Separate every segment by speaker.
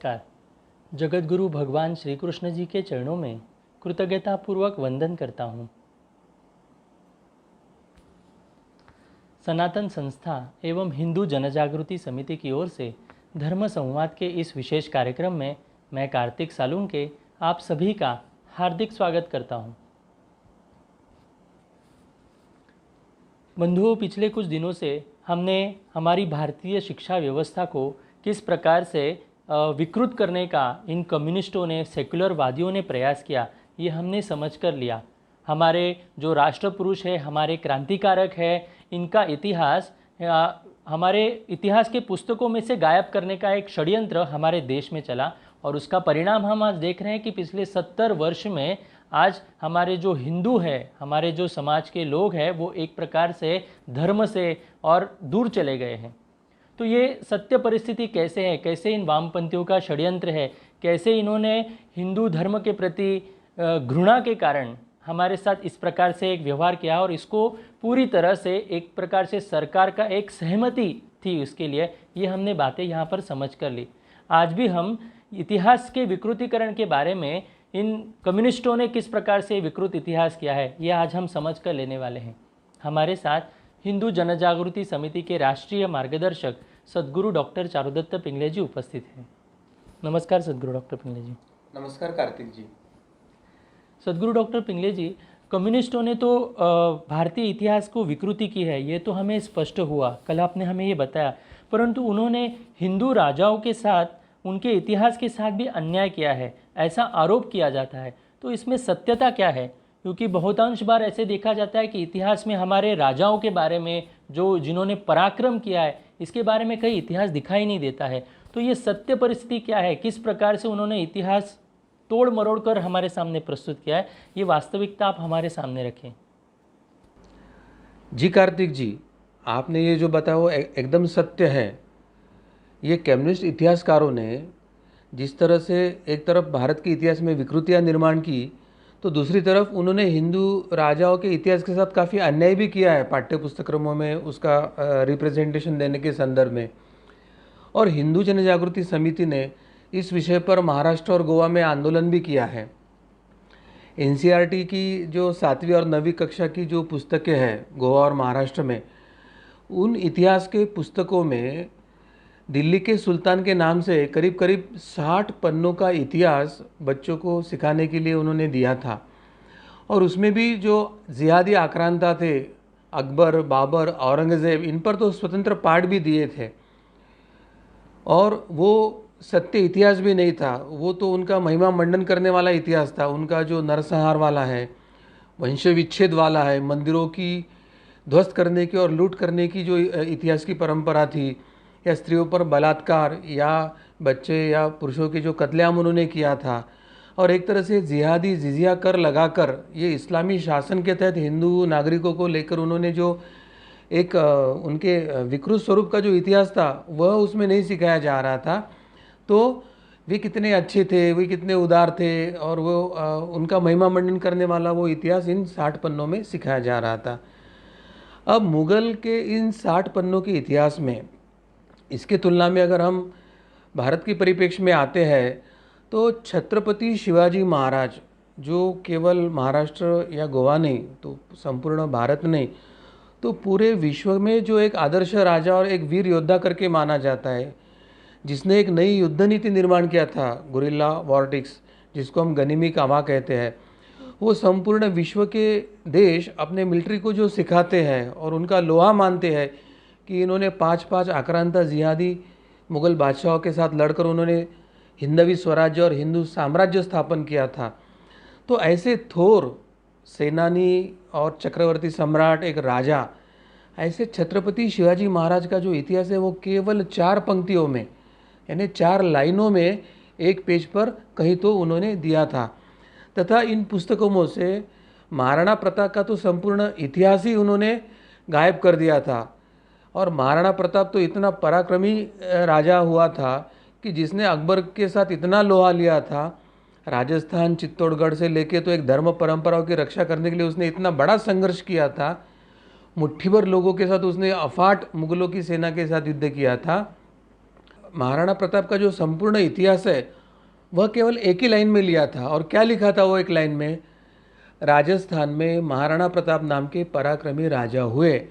Speaker 1: नमस्कार। जगतगुरु भगवान श्री कृष्ण जी के चरणों में कृतज्ञतापूर्वक वंदन करता हूँ। सनातन संस्था एवं हिंदू जनजागृति समिति की ओर से धर्म संवाद के इस विशेष कार्यक्रम में मैं कार्तिक सालुंके आप सभी का हार्दिक स्वागत करता हूँ। बंधुओं, पिछले कुछ दिनों से हमने हमारी भारतीय शिक्षा व्यवस्था को किस प्रकार से विकृत करने का इन कम्युनिस्टों ने, सेक्युलर वादियों ने प्रयास किया, ये हमने समझ कर लिया। हमारे जो राष्ट्र पुरुष है, हमारे क्रांतिकारक है, इनका इतिहास हमारे इतिहास के पुस्तकों में से गायब करने का एक षड्यंत्र हमारे देश में चला और उसका परिणाम हम आज देख रहे हैं कि पिछले 70 वर्ष में आज हमारे जो हिंदू है, हमारे जो समाज के लोग हैं, वो एक प्रकार से धर्म से और दूर चले गए हैं। तो ये सत्य परिस्थिति कैसे है, कैसे इन वामपंथियों का षड्यंत्र है, कैसे इन्होंने हिंदू धर्म के प्रति घृणा के कारण हमारे साथ इस प्रकार से एक व्यवहार किया और इसको पूरी तरह से एक प्रकार से सरकार का एक सहमति थी उसके लिए, ये हमने बातें यहाँ पर समझ कर ली। आज भी हम इतिहास के विकृतीकरण के बारे में, इन कम्युनिस्टों ने किस प्रकार से विकृत इतिहास किया है, ये आज हम समझ कर लेने वाले हैं। हमारे साथ हिंदू जनजागृति समिति के राष्ट्रीय मार्गदर्शक सद्गुरु डॉक्टर चारुदत्त पिंगले जी उपस्थित हैं। नमस्कार सद्गुरु डॉक्टर पिंगले जी।
Speaker 2: नमस्कार कार्तिक जी।
Speaker 1: सद्गुरु डॉक्टर पिंगले जी, कम्युनिस्टों ने तो भारतीय इतिहास को विकृति की है, ये तो हमें स्पष्ट हुआ, कल आपने हमें ये बताया, परंतु उन्होंने हिंदू राजाओं के साथ, उनके इतिहास के साथ भी अन्याय किया है, ऐसा आरोप किया जाता है। तो इसमें सत्यता क्या है? क्योंकि बहुतांश बार ऐसे देखा जाता है कि इतिहास में हमारे राजाओं के बारे में, जो जिन्होंने पराक्रम किया है, इसके बारे में कहीं इतिहास दिखाई नहीं देता है। तो ये सत्य परिस्थिति क्या है, किस प्रकार से उन्होंने इतिहास तोड़ मरोड़ कर हमारे सामने प्रस्तुत किया है, ये वास्तविकता आप हमारे सामने रखें।
Speaker 2: जी कार्तिक जी, आपने ये जो बताया वो एकदम सत्य है। ये कम्युनिस्ट इतिहासकारों ने जिस तरह से एक तरफ भारत के इतिहास में विकृतियां निर्माण की, तो दूसरी तरफ उन्होंने हिंदू राजाओं के इतिहास के साथ काफ़ी अन्याय भी किया है पाठ्य पुस्तक्रमों में उसका रिप्रेजेंटेशन देने के संदर्भ में। और हिंदू जनजागृति समिति ने इस विषय पर महाराष्ट्र और गोवा में आंदोलन भी किया है। एनसीईआरटी की जो 7वीं और 9वीं कक्षा की जो पुस्तकें हैं गोवा और महाराष्ट्र में, उन इतिहास के पुस्तकों में दिल्ली के सुल्तान के नाम से करीब करीब 60 पन्नों का इतिहास बच्चों को सिखाने के लिए उन्होंने दिया था। और उसमें भी जो जिहादी आक्रांता थे, अकबर, बाबर, औरंगज़ेब, इन पर तो स्वतंत्र पाठ भी दिए थे। और वो सत्य इतिहास भी नहीं था, वो तो उनका महिमा मंडन करने वाला इतिहास था। उनका जो नरसंहार वाला है, वंश विच्छेद वाला है, मंदिरों की ध्वस्त करने की और लूट करने की जो इतिहास की परंपरा थी, या स्त्रियों पर बलात्कार या बच्चे या पुरुषों की जो कत्लेआम उन्होंने किया था, और एक तरह से जिहादी जिजिया कर लगाकर ये इस्लामी शासन के तहत हिंदू नागरिकों को लेकर उन्होंने जो एक उनके विकृत स्वरूप का जो इतिहास था वह उसमें नहीं सिखाया जा रहा था। तो वे कितने अच्छे थे, वे कितने उदार थे, और वो उनका महिमा मंडन करने वाला वो इतिहास इन 60 पन्नों में सिखाया जा रहा था। अब मुग़ल के इन 60 पन्नों के इतिहास में इसके तुलना में अगर हम भारत के परिप्रेक्ष्य में आते हैं तो छत्रपति शिवाजी महाराज, जो केवल महाराष्ट्र या गोवा नहीं तो संपूर्ण भारत नहीं तो पूरे विश्व में जो एक आदर्श राजा और एक वीर योद्धा करके माना जाता है, जिसने एक नई युद्ध नीति निर्माण किया था, गुरिल्ला वॉरटिक्स, जिसको हम गनिमी कावा कहते हैं, वो संपूर्ण विश्व के देश अपने मिलिट्री को जो सिखाते हैं और उनका लोहा मानते हैं कि इन्होंने 5 आक्रांता जिहादी मुग़ल बादशाहों के साथ लड़कर उन्होंने हिंदवी स्वराज्य और हिंदू साम्राज्य स्थापन किया था। तो ऐसे थोर सेनानी और चक्रवर्ती सम्राट, एक राजा, ऐसे छत्रपति शिवाजी महाराज का जो इतिहास है वो केवल 4 पंक्तियों में, यानी 4 लाइनों में एक पेज पर कहीं तो उन्होंने दिया था। तथा इन पुस्तकों से महाराणा प्रताप का तो संपूर्ण इतिहास ही उन्होंने गायब कर दिया था। और महाराणा प्रताप तो इतना पराक्रमी राजा हुआ था कि जिसने अकबर के साथ इतना लोहा लिया था, राजस्थान, चित्तौड़गढ़ से लेके तो एक धर्म परंपराओं की रक्षा करने के लिए उसने इतना बड़ा संघर्ष किया था। मुट्ठी भर लोगों के साथ उसने अफाट मुगलों की सेना के साथ युद्ध किया था। महाराणा प्रताप का जो संपूर्ण इतिहास है वह केवल एक ही लाइन में लिया था। और क्या लिखा था वो एक लाइन में? राजस्थान में महाराणा प्रताप नाम के पराक्रमी राजा हुए,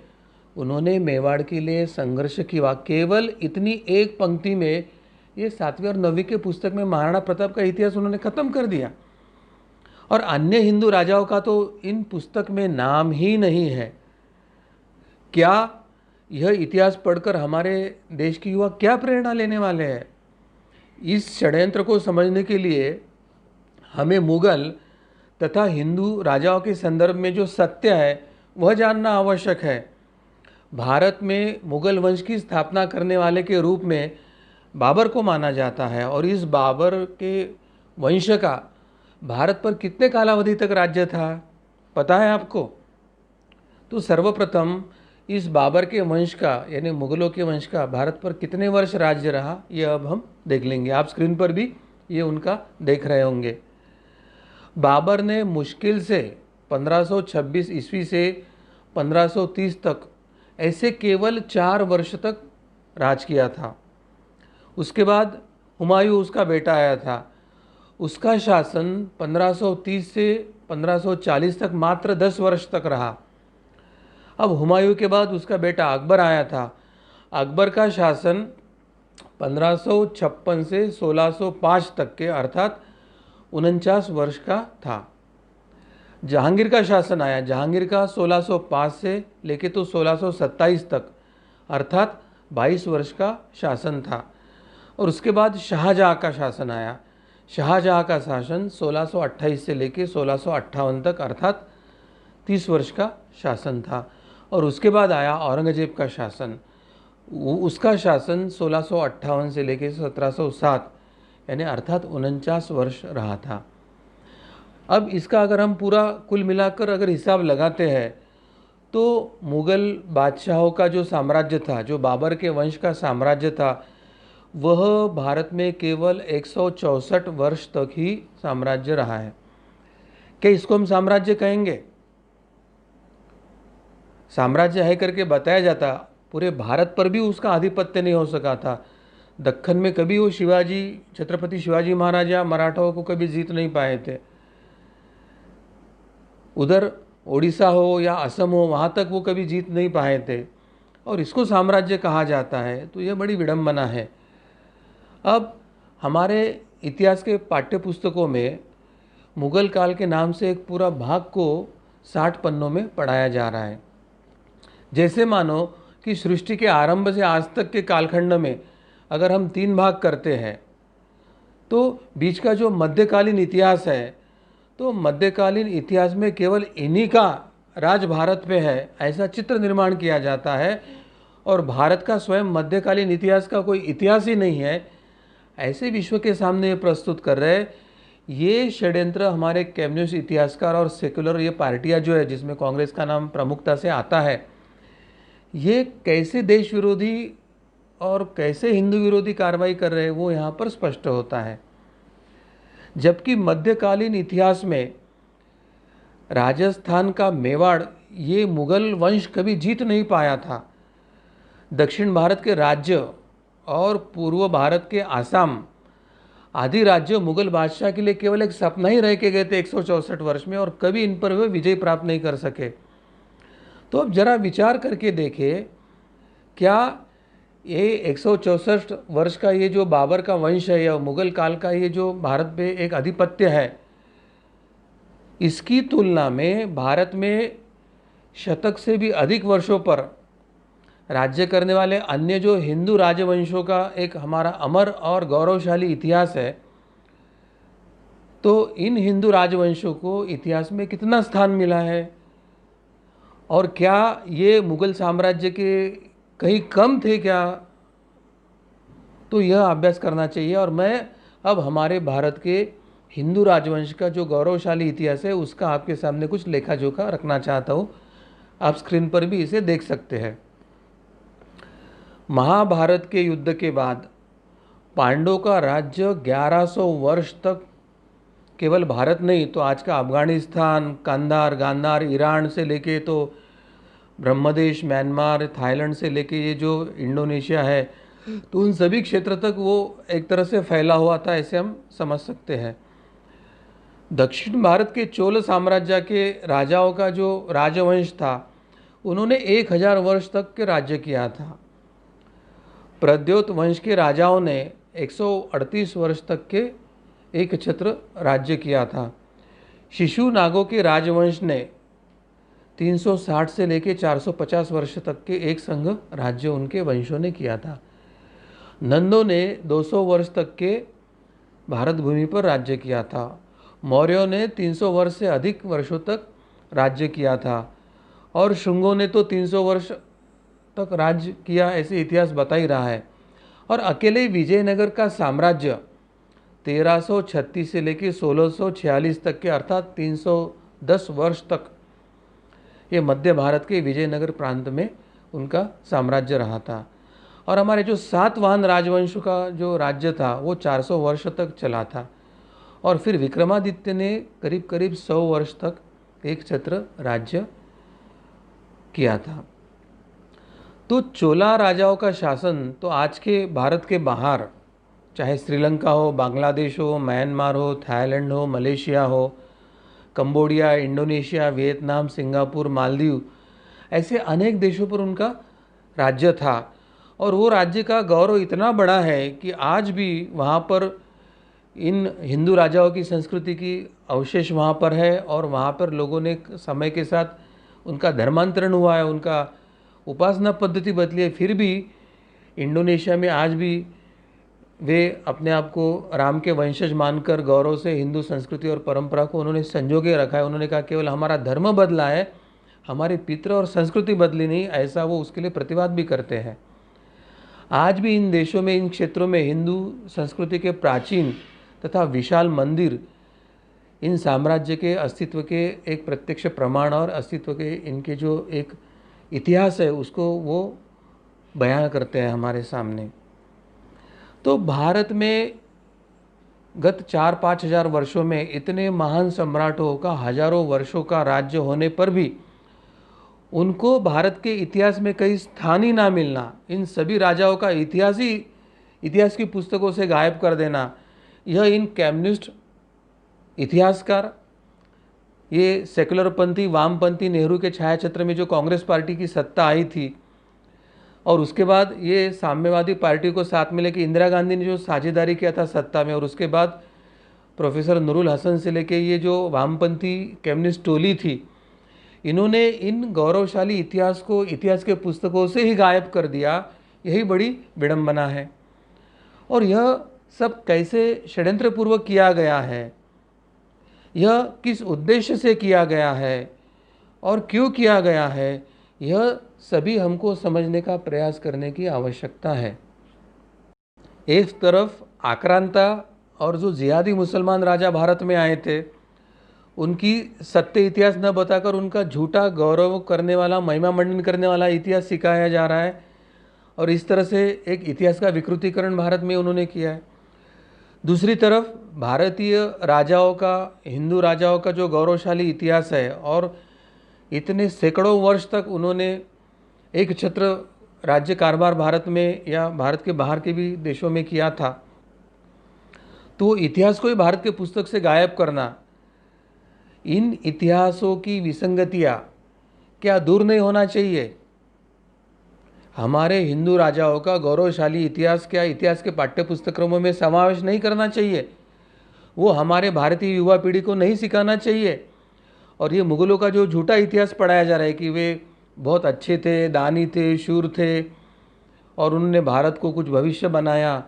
Speaker 2: उन्होंने मेवाड़ के लिए संघर्ष किया। केवल इतनी एक पंक्ति में ये 7वीं और 9वीं के पुस्तक में महाराणा प्रताप का इतिहास उन्होंने खत्म कर दिया। और अन्य हिंदू राजाओं का तो इन पुस्तक में नाम ही नहीं है। क्या यह इतिहास पढ़कर हमारे देश के युवा क्या प्रेरणा लेने वाले हैं? इस षड्यंत्र को समझने के लिए हमें मुगल तथा हिंदू राजाओं के संदर्भ में जो सत्य है वह जानना आवश्यक है। भारत में मुगल वंश की स्थापना करने वाले के रूप में बाबर को माना जाता है। और इस बाबर के वंश का भारत पर कितने कालावधि तक राज्य था, पता है आपको? तो सर्वप्रथम इस बाबर के वंश का यानी मुगलों के वंश का भारत पर कितने वर्ष राज्य रहा, ये अब हम देख लेंगे। आप स्क्रीन पर भी ये उनका देख रहे होंगे। बाबर ने मुश्किल से 1526 ईस्वी से 1530 तक ऐसे केवल 4 वर्ष तक राज किया था। उसके बाद हुमायूं उसका बेटा आया था। उसका शासन 1530 से 1540 तक मात्र 10 वर्ष तक रहा। अब हुमायूं के बाद उसका बेटा अकबर आया था। अकबर का शासन 1556 से 1605 तक के अर्थात 49 वर्ष का था। जहांगीर का शासन आया। जहांगीर का 1605 से लेके तो 1627 तक अर्थात 22 वर्ष का शासन था। और उसके बाद शाहजहाँ का शासन आया। शाहजहाँ का शासन 1628 से लेके 1658 तक अर्थात 30 वर्ष का शासन था। और उसके बाद आया औरंगजेब का शासन। उसका शासन 1658 से लेके 1707 यानी अर्थात 49 वर्ष रहा था। अब इसका अगर हम पूरा कुल मिलाकर अगर हिसाब लगाते हैं तो मुग़ल बादशाहों का जो साम्राज्य था, जो बाबर के वंश का साम्राज्य था, वह भारत में केवल 164 वर्ष तक ही साम्राज्य रहा है। क्या इसको हम साम्राज्य कहेंगे? साम्राज्य है करके बताया जाता, पूरे भारत पर भी उसका आधिपत्य नहीं हो सका था। दक्कन में कभी वो छत्रपति शिवाजी महाराजा मराठाओं को कभी जीत नहीं पाए थे। उधर ओडिशा हो या असम हो, वहाँ तक वो कभी जीत नहीं पाए थे और इसको साम्राज्य कहा जाता है। तो यह बड़ी विडंबना है। अब हमारे इतिहास के पाठ्य पुस्तकों में मुग़ल काल के नाम से एक पूरा भाग को 60 पन्नों में पढ़ाया जा रहा है। जैसे मानो कि सृष्टि के आरंभ से आज तक के कालखंड में अगर हम 3 भाग करते हैं तो बीच का जो मध्यकालीन इतिहास है, तो मध्यकालीन इतिहास में केवल इन्हीं का राज भारत पे है, ऐसा चित्र निर्माण किया जाता है। और भारत का स्वयं मध्यकालीन इतिहास का कोई इतिहास ही नहीं है, ऐसे विश्व के सामने ये प्रस्तुत कर रहे हैं। ये षड्यंत्र हमारे कम्युनिस्ट इतिहासकार और सेकुलर ये पार्टियां जो है, जिसमें कांग्रेस का नाम प्रमुखता से आता है, ये कैसे देश विरोधी और कैसे हिंदू विरोधी कार्रवाई कर रहे हैं वो यहाँ पर स्पष्ट होता है। जबकि मध्यकालीन इतिहास में राजस्थान का मेवाड़ ये मुग़ल वंश कभी जीत नहीं पाया था। दक्षिण भारत के राज्य और पूर्व भारत के आसाम आदि राज्य मुग़ल बादशाह के लिए केवल एक सपना ही रह के गए थे 164 वर्ष में, और कभी इन पर वे विजय प्राप्त नहीं कर सके। तो अब जरा विचार करके देखें, क्या ये 164 वर्ष का ये जो बाबर का वंश है या मुग़ल काल का ये जो भारत पे एक आधिपत्य है, इसकी तुलना में भारत में शतक से भी अधिक वर्षों पर राज्य करने वाले अन्य जो हिंदू राजवंशों का एक हमारा अमर और गौरवशाली इतिहास है, तो इन हिंदू राजवंशों को इतिहास में कितना स्थान मिला है? और क्या ये मुग़ल साम्राज्य के कहीं कम थे क्या? तो यह अभ्यास करना चाहिए। और मैं अब हमारे भारत के हिंदू राजवंश का जो गौरवशाली इतिहास है उसका आपके सामने कुछ लेखा जोखा रखना चाहता हूँ। आप स्क्रीन पर भी इसे देख सकते हैं। महाभारत के युद्ध के बाद पांडवों का राज्य 1100 वर्ष तक केवल भारत नहीं तो आज का अफगानिस्तान, कंधार, गांधार, ईरान से लेके तो ब्रह्मदेश, म्यांमार, थाईलैंड से लेके ये जो इंडोनेशिया है, तो उन सभी क्षेत्र तक वो एक तरह से फैला हुआ था, ऐसे हम समझ सकते हैं। दक्षिण भारत के चोल साम्राज्य के राजाओं का जो राजवंश था, उन्होंने 1000 वर्ष तक के राज्य किया था। प्रद्योत वंश के राजाओं ने 138 वर्ष तक के एक छत्र राज्य किया था। शिशु नागों के राजवंश ने 360 से लेकर 450 वर्ष तक के एक संघ राज्य उनके वंशों ने किया था। नंदों ने 200 वर्ष तक के भारत भूमि पर राज्य किया था। मौर्यों ने 300 वर्ष से अधिक वर्षों तक राज्य किया था और शुंगों ने तो 300 वर्ष तक राज्य किया, ऐसे इतिहास बता ही रहा है। और अकेले विजयनगर का साम्राज्य 1336 से लेकर 1646 तक के अर्थात 310 वर्ष तक ये मध्य भारत के विजयनगर प्रांत में उनका साम्राज्य रहा था। और हमारे जो सातवाहन राजवंश का जो राज्य था वो 400 वर्ष तक चला था। और फिर विक्रमादित्य ने करीब करीब 100 वर्ष तक एक छत्र राज्य किया था। तो चोला राजाओं का शासन तो आज के भारत के बाहर, चाहे श्रीलंका हो, बांग्लादेश हो, म्यांमार हो, थाईलैंड हो, मलेशिया हो, Cambodia, Indonesia, Vietnam, Singapore, Maldives, ऐसे अनेक देशों पर उनका राज्य था। और वो राज्य का गौरव इतना बड़ा है कि आज भी वहाँ पर इन हिंदू राजाओं की संस्कृति की अवशेष वहाँ पर है। और वहाँ पर लोगों ने समय के साथ उनका धर्मांतरण हुआ है, उनका उपासना पद्धति बदली है। फिर भी इंडोनेशिया में आज भी वे अपने आप को राम के वंशज मानकर गौरव से हिंदू संस्कृति और परंपरा को उन्होंने संजोगे रखा है। उन्होंने कहा केवल हमारा धर्म बदला है, हमारे पितृ और संस्कृति बदली नहीं, ऐसा वो उसके लिए प्रतिवाद भी करते हैं। आज भी इन देशों में, इन क्षेत्रों में हिंदू संस्कृति के प्राचीन तथा विशाल मंदिर इन साम्राज्य के अस्तित्व के एक प्रत्यक्ष प्रमाण और अस्तित्व के इनके जो एक इतिहास है उसको वो बयान करते हैं हमारे सामने। तो भारत में गत 4-5 हजार वर्षों में इतने महान सम्राटों का हजारों वर्षों का राज्य होने पर भी उनको भारत के इतिहास में कहीं स्थान ही ना मिलना, इन सभी राजाओं का इतिहास की पुस्तकों से गायब कर देना, यह इन कम्युनिस्ट इतिहासकार, ये सेकुलरपंथी वामपंथी नेहरू के छायाचित्र में जो कांग्रेस पार्टी की सत्ता आई थी और उसके बाद ये साम्यवादी पार्टी को साथ में लेकर इंदिरा गांधी ने जो साझेदारी किया था सत्ता में, और उसके बाद प्रोफेसर नूरुल हसन से लेके ये जो वामपंथी कम्युनिस्ट टोली थी, इन्होंने इन गौरवशाली इतिहास को इतिहास के पुस्तकों से ही गायब कर दिया। यही बड़ी विडंबना है। और यह सब कैसे षड्यंत्रपूर्वक किया गया है, यह किस उद्देश्य से किया गया है और क्यों किया गया है, यह सभी हमको समझने का प्रयास करने की आवश्यकता है। एक तरफ आक्रांता और जो जिहादी मुसलमान राजा भारत में आए थे, उनकी सत्य इतिहास न बताकर उनका झूठा गौरव करने वाला, महिमा मंडन करने वाला इतिहास सिखाया जा रहा है। और इस तरह से एक इतिहास का विकृतीकरण भारत में उन्होंने किया है। दूसरी तरफ भारतीय राजाओं का, हिंदू राजाओं का जो गौरवशाली इतिहास है और इतने सैकड़ों वर्ष तक उन्होंने एक छत्र राज्य कारभार भारत में या भारत के बाहर के भी देशों में किया था, तो इतिहास को ही भारत के पुस्तक से गायब करना, इन इतिहासों की विसंगतियाँ क्या दूर नहीं होना चाहिए? हमारे हिंदू राजाओं का गौरवशाली इतिहास क्या इतिहास के पाठ्य पुस्तकों में समावेश नहीं करना चाहिए? वो हमारे भारतीय युवा पीढ़ी को नहीं सिखाना चाहिए? और ये मुगलों का जो झूठा इतिहास पढ़ाया जा रहा है कि वे बहुत अच्छे थे, दानी थे, शूर थे और उन्होंने भारत को कुछ भविष्य बनाया,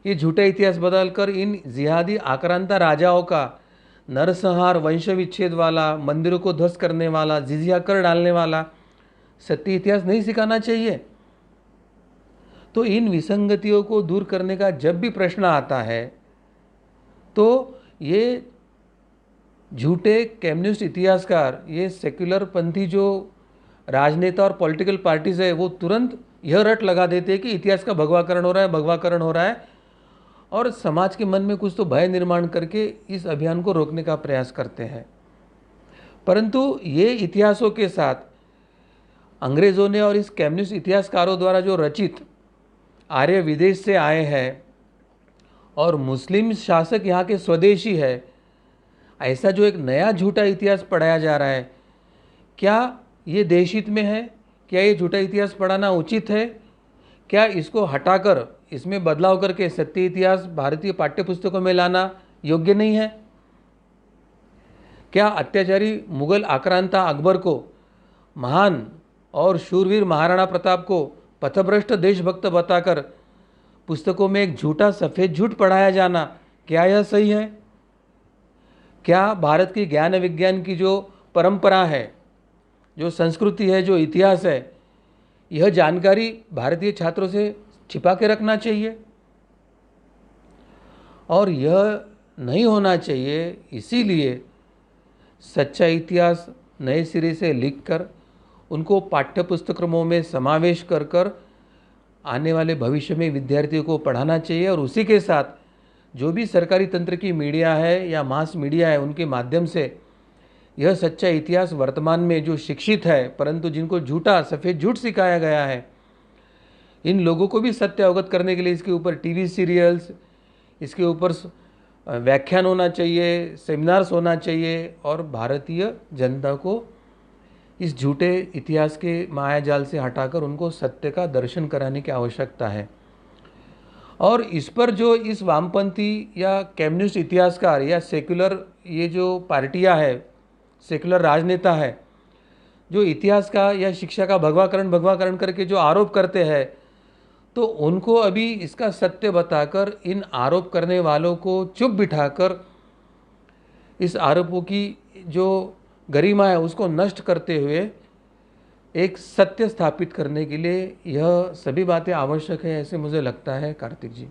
Speaker 2: ये झूठा इतिहास बदलकर इन जिहादी आक्रांता राजाओं का नरसंहार, वंश विच्छेद वाला, मंदिरों को ध्वस्त करने वाला, जिजिया कर डालने वाला सत्य इतिहास नहीं सिखाना चाहिए। तो इन विसंगतियों को दूर करने का जब भी प्रश्न आता है तो ये झूठे कम्युनिस्ट इतिहासकार, ये सेक्युलर पंथी जो राजनेता और पॉलिटिकल पार्टीज है, वो तुरंत यह रट लगा देते हैं कि इतिहास का भगवाकरण हो रहा है, भगवाकरण हो रहा है, और समाज के मन में कुछ तो भय निर्माण करके इस अभियान को रोकने का प्रयास करते हैं। परंतु ये इतिहासों के साथ अंग्रेज़ों ने और इस कम्युनिस्ट इतिहासकारों द्वारा जो रचित आर्य विदेश से आए हैं और मुस्लिम शासक यहाँ के स्वदेशी है, ऐसा जो एक नया झूठा इतिहास पढ़ाया जा रहा है, क्या ये देशहित में है? क्या ये झूठा इतिहास पढ़ाना उचित है? क्या इसको हटाकर इसमें बदलाव करके सत्य इतिहास भारतीय पाठ्यपुस्तकों में लाना योग्य नहीं है? क्या अत्याचारी मुगल आक्रांता अकबर को महान और शूरवीर महाराणा प्रताप को पथभ्रष्ट देशभक्त बताकर पुस्तकों में एक झूठा सफ़ेद झूठ पढ़ाया जाना, क्या यह सही है? क्या भारत की ज्ञान विज्ञान की जो परंपरा है, जो संस्कृति है, जो इतिहास है, यह जानकारी भारतीय छात्रों से छिपा के रखना चाहिए? और यह नहीं होना चाहिए। इसीलिए सच्चा इतिहास नए सिरे से लिखकर उनको पाठ्यपुस्तकों में समावेश कर कर आने वाले भविष्य में विद्यार्थियों को पढ़ाना चाहिए। और उसी के साथ जो भी सरकारी तंत्र की मीडिया है या मास मीडिया है, उनके माध्यम से यह सच्चा इतिहास वर्तमान में जो शिक्षित है परंतु जिनको झूठा सफ़ेद झूठ सिखाया गया है, इन लोगों को भी सत्य अवगत करने के लिए इसके ऊपर टीवी सीरियल्स, इसके ऊपर व्याख्यान होना चाहिए, सेमिनार्स होना चाहिए और भारतीय जनता को इस झूठे इतिहास के मायाजाल से हटाकर उनको सत्य का दर्शन कराने की आवश्यकता है। और इस पर जो इस वामपंथी या कम्युनिस्ट इतिहासकार या सेक्युलर ये जो पार्टियां है, सेक्युलर राजनेता है, जो इतिहास का या शिक्षा का भगवाकरण करके जो आरोप करते हैं, तो उनको अभी इसका सत्य बताकर इन आरोप करने वालों को चुप बिठाकर इस आरोपों की जो गरिमा है उसको नष्ट करते हुए एक सत्य स्थापित करने के लिए यह सभी बातें आवश्यक है, ऐसे मुझे लगता है। कार्तिक जी।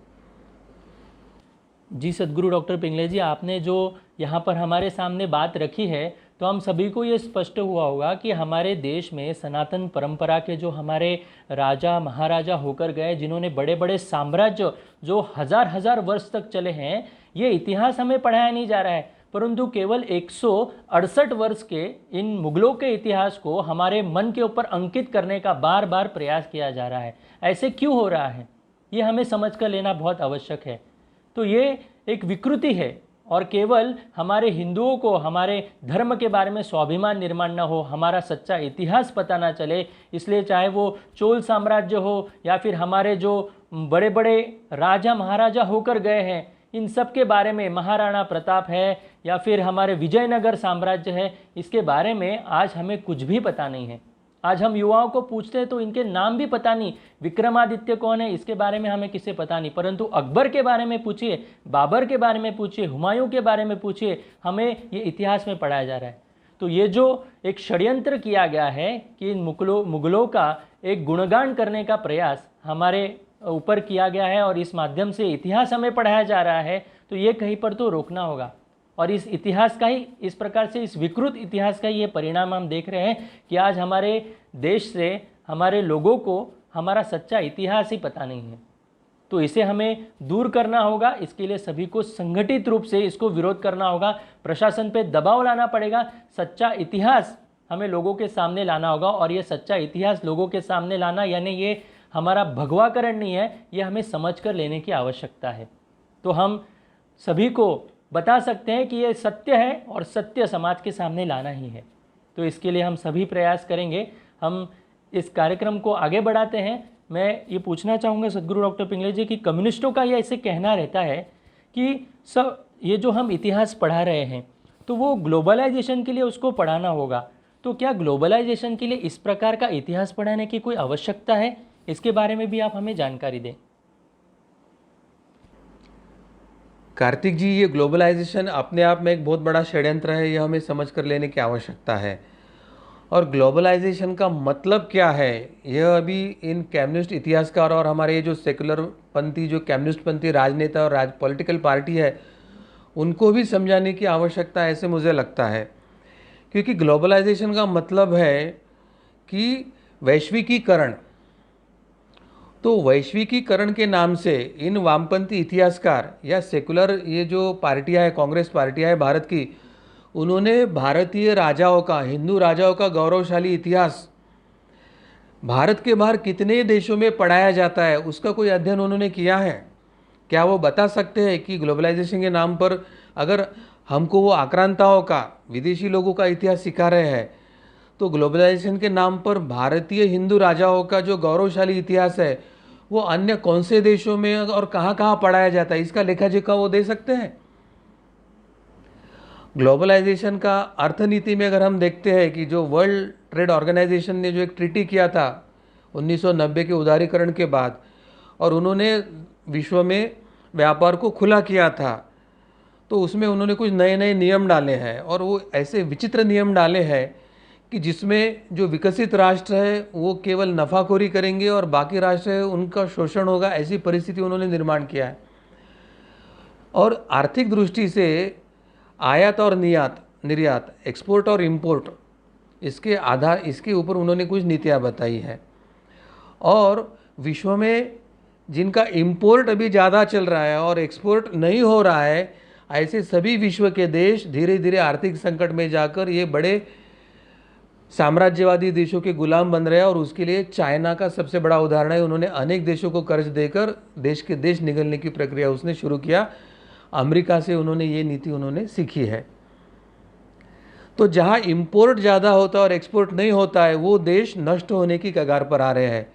Speaker 1: जी सद्गुरु डॉक्टर पिंगले जी, आपने जो यहाँ पर हमारे सामने बात रखी है, तो हम सभी को ये स्पष्ट हुआ होगा कि हमारे देश में सनातन परंपरा के जो हमारे राजा महाराजा होकर गए, जिन्होंने बड़े बड़े साम्राज्य जो हजार हजार वर्ष तक चले हैं, ये इतिहास हमें पढ़ाया नहीं जा रहा है, परंतु केवल 168 वर्ष के इन मुगलों के इतिहास को हमारे मन के ऊपर अंकित करने का बार बार प्रयास किया जा रहा है। ऐसे क्यों हो रहा है, ये हमें समझ कर लेना बहुत आवश्यक है। तो ये एक विकृति है और केवल हमारे हिंदुओं को हमारे धर्म के बारे में स्वाभिमान निर्माण न हो, हमारा सच्चा इतिहास पता ना चले, इसलिए चाहे वो चोल साम्राज्य हो या फिर हमारे जो बड़े बड़े राजा महाराजा होकर गए हैं, इन सब के बारे में, महाराणा प्रताप है या फिर हमारे विजयनगर साम्राज्य है, इसके बारे में आज हमें कुछ भी पता नहीं है। आज हम युवाओं को पूछते हैं तो इनके नाम भी पता नहीं, विक्रमादित्य कौन है इसके बारे में हमें किसे पता नहीं, परंतु अकबर के बारे में पूछिए, बाबर के बारे में पूछिए, हुमायूं के बारे में पूछिए, हमें ये इतिहास में पढ़ाया जा रहा है। तो ये जो एक षड्यंत्र किया गया है कि इन मुगलों का एक गुणगान करने का प्रयास हमारे ऊपर किया गया है और इस माध्यम से इतिहास हमें पढ़ाया जा रहा है, तो ये कहीं पर तो रोकना होगा। और इस इतिहास का ही, इस प्रकार से इस विकृत इतिहास का ये परिणाम हम देख रहे हैं कि आज हमारे देश से हमारे लोगों को हमारा सच्चा इतिहास ही पता नहीं है। तो इसे हमें दूर करना होगा। इसके लिए सभी को संगठित रूप से इसको विरोध करना होगा, प्रशासन पे दबाव लाना पड़ेगा, सच्चा इतिहास हमें लोगों के सामने लाना होगा। और ये सच्चा इतिहास लोगों के सामने लाना यानी ये हमारा भगवाकरण नहीं है, ये हमें समझ कर लेने की आवश्यकता है। तो हम सभी को बता सकते हैं कि ये सत्य है और सत्य समाज के सामने लाना ही है। तो इसके लिए हम सभी प्रयास करेंगे। हम इस कार्यक्रम को आगे बढ़ाते हैं। मैं ये पूछना चाहूँगा सद्गुरु डॉक्टर पिंगले जी कि कम्युनिस्टों का ये ऐसे कहना रहता है कि सब ये जो हम इतिहास पढ़ा रहे हैं तो वो ग्लोबलाइजेशन के लिए उसको पढ़ाना होगा। तो क्या ग्लोबलाइजेशन के लिए इस प्रकार का इतिहास पढ़ाने की कोई आवश्यकता है? इसके बारे में भी आप हमें जानकारी दें।
Speaker 2: कार्तिक जी, ये ग्लोबलाइजेशन अपने आप में एक बहुत बड़ा षड्यंत्र है, यह हमें समझ कर लेने की आवश्यकता है। और ग्लोबलाइजेशन का मतलब क्या है, यह अभी इन कम्युनिस्ट इतिहासकार और हमारे जो सेकुलर पंथी, जो कम्युनिस्ट पंथी राजनेता और पॉलिटिकल पार्टी है, उनको भी समझाने की आवश्यकता है, ऐसे मुझे लगता है। क्योंकि ग्लोबलाइजेशन का मतलब है कि वैश्विकीकरण। तो वैश्विकीकरण के नाम से इन वामपंथी इतिहासकार या सेकुलर ये जो पार्टियां हैं, कांग्रेस पार्टियां हैं भारत की, उन्होंने भारतीय राजाओं का, हिंदू राजाओं का गौरवशाली इतिहास भारत के बाहर कितने देशों में पढ़ाया जाता है, उसका कोई अध्ययन उन्होंने किया है? क्या वो बता सकते हैं कि ग्लोबलाइजेशन के नाम पर अगर हमको वो आक्रांताओं का, विदेशी लोगों का इतिहास सिखा रहे हैं, तो ग्लोबलाइजेशन के नाम पर भारतीय हिंदू राजाओं का जो गौरवशाली इतिहास है वो अन्य कौन से देशों में और कहाँ कहाँ पढ़ाया जाता है, इसका लेखा जोखा वो दे सकते हैं? ग्लोबलाइजेशन का अर्थनीति में अगर हम देखते हैं कि जो वर्ल्ड ट्रेड ऑर्गेनाइजेशन ने जो एक ट्रीटी किया था 1990 के उदारीकरण के बाद, और उन्होंने विश्व में व्यापार को खुला किया था, तो उसमें उन्होंने कुछ नए नए नियम डाले हैं, और वो ऐसे विचित्र नियम डाले हैं कि जिसमें जो विकसित राष्ट्र है वो केवल नफ़ाखोरी करेंगे और बाकी राष्ट्र है उनका शोषण होगा, ऐसी परिस्थिति उन्होंने निर्माण किया है। और आर्थिक दृष्टि से आयात और निर्यात, एक्सपोर्ट और इंपोर्ट, इसके ऊपर उन्होंने कुछ नीतियाँ बताई है। और विश्व में जिनका इंपोर्ट अभी ज़्यादा चल रहा है और एक्सपोर्ट नहीं हो रहा है, ऐसे सभी विश्व के देश धीरे धीरे आर्थिक संकट में जाकर ये बड़े साम्राज्यवादी देशों के गुलाम बन रहे हैं। और उसके लिए चाइना का सबसे बड़ा उदाहरण है। उन्होंने अनेक देशों को कर्ज देकर देश के देश निगलने की प्रक्रिया उसने शुरू किया। अमेरिका से उन्होंने ये नीति उन्होंने सीखी है। तो जहाँ इंपोर्ट ज़्यादा होता है और एक्सपोर्ट नहीं होता है, वो देश नष्ट होने की कगार पर आ रहे हैं।